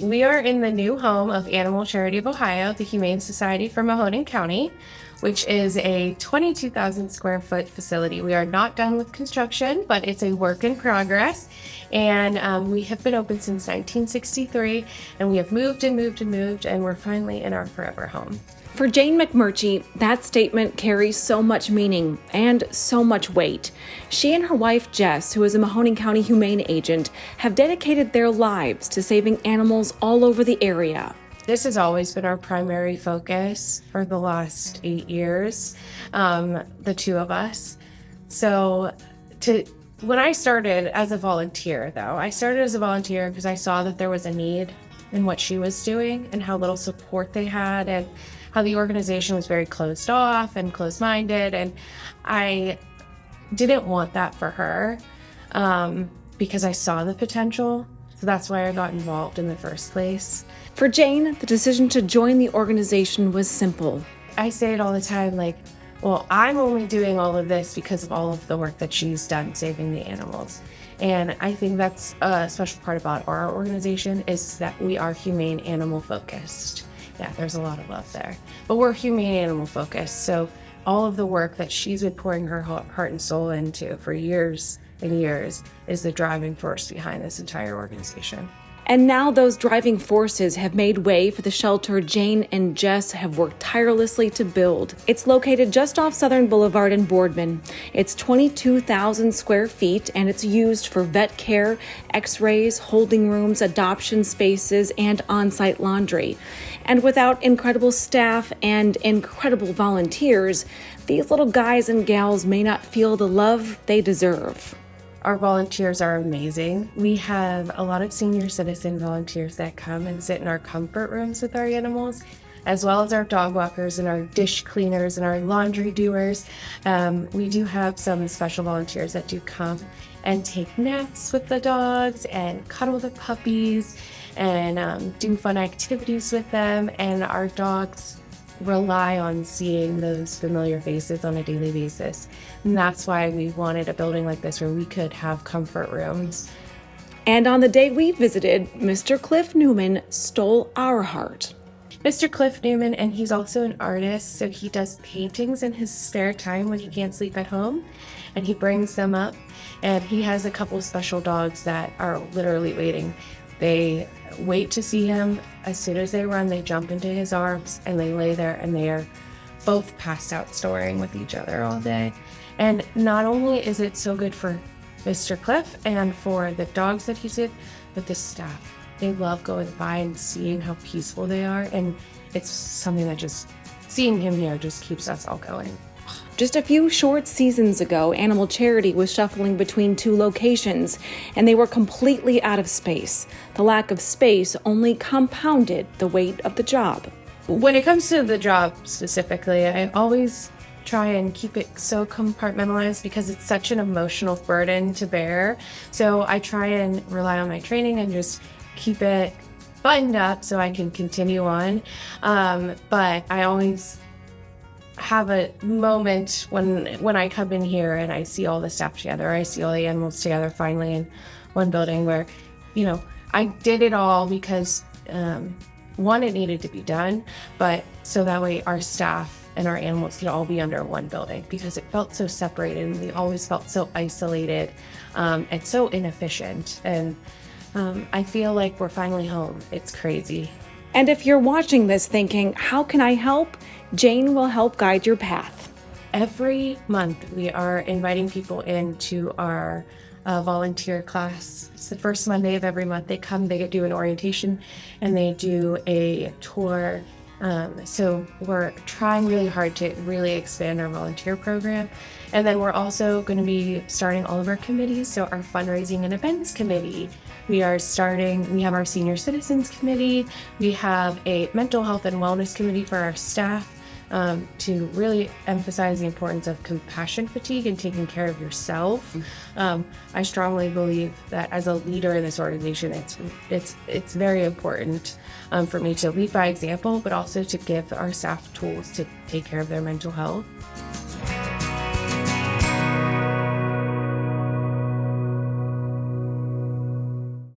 We are in the new home of Animal Charity of Ohio, the Humane Society for Mahoning County, which is a 22,000 square foot facility. We are not done with construction, but it's a work in progress. And we have been open since 1963, and we have moved and moved and moved, and we're finally in our forever home. For Jane MacMurchy, that statement carries so much meaning and so much weight. She and her wife, Jess, who is a Mahoning County Humane agent, have dedicated their lives to saving animals all over the area. This has always been our primary focus for the last 8 years, the two of us. So when I started as a volunteer, though, I started as a volunteer because I saw that there was a need in what she was doing and how little support they had and how the organization was very closed off and closed-minded. And I didn't want that for her because I saw the potential. So that's why I got involved in the first place. For Jane, the decision to join the organization was simple. I say it all the time, like, well, I'm only doing all of this because of all of the work that she's done saving the animals. And I think that's a special part about our organization is that we are humane animal focused. Yeah, there's a lot of love there. But we're humane animal focused. So all of the work that she's been pouring her heart and soul into for years and years is the driving force behind this entire organization. And now those driving forces have made way for the shelter Jane and Jess have worked tirelessly to build. It's located just off Southern Boulevard in Boardman. It's 22,000 square feet, and it's used for vet care, x-rays, holding rooms, adoption spaces, and on-site laundry. And without incredible staff and incredible volunteers, these little guys and gals may not feel the love they deserve. Our volunteers are amazing. We have a lot of senior citizen volunteers that come and sit in our comfort rooms with our animals, as well as our dog walkers and our dish cleaners and our laundry doers. We do have some special volunteers that do come and take naps with the dogs and cuddle the puppies and do fun activities with them. And our dogs rely on seeing those familiar faces on a daily basis. And that's why we wanted a building like this where we could have comfort rooms. And on the day we visited, Mr. Cliff Newman stole our heart. Mr. Cliff Newman, and he's also an artist, so he does paintings in his spare time when he can't sleep at home, and he brings them up. And he has a couple of special dogs that are literally waiting. They wait to see him. As soon as they run, they jump into his arms and they lay there, and they are both passed out snoring with each other all day. And not only is it so good for Mr. Cliff and for the dogs that he's with, but the staff. They love going by and seeing how peaceful they are, and it's something that just seeing him here just keeps us all going. Just a few short seasons ago, Animal Charity was shuffling between two locations, and they were completely out of space. The lack of space only compounded the weight of the job. When it comes to the job specifically, I always try and keep it so compartmentalized because it's such an emotional burden to bear. So I try and rely on my training and just keep it buttoned up so I can continue on. But I always have a moment when I come in here and I see all the staff together, I see all the animals together finally in one building where, you know, I did it all because one, it needed to be done, but so that way our staff and our animals could all be under one building, because it felt so separated and we always felt so isolated and so inefficient. And I feel like we're finally home. It's crazy. And if you're watching this thinking, how can I help? Jane will help guide your path. Every month we are inviting people into our volunteer class. It's the first Monday of every month. They come, they do an orientation, and they do a tour. So we're trying really hard to really expand our volunteer program. And then we're also going to be starting all of our committees. So our fundraising and events committee, we have our senior citizens committee. We have a mental health and wellness committee for our staff. To really emphasize the importance of compassion fatigue and taking care of yourself. I strongly believe that as a leader in this organization, it's very important for me to lead by example, but also to give our staff tools to take care of their mental health.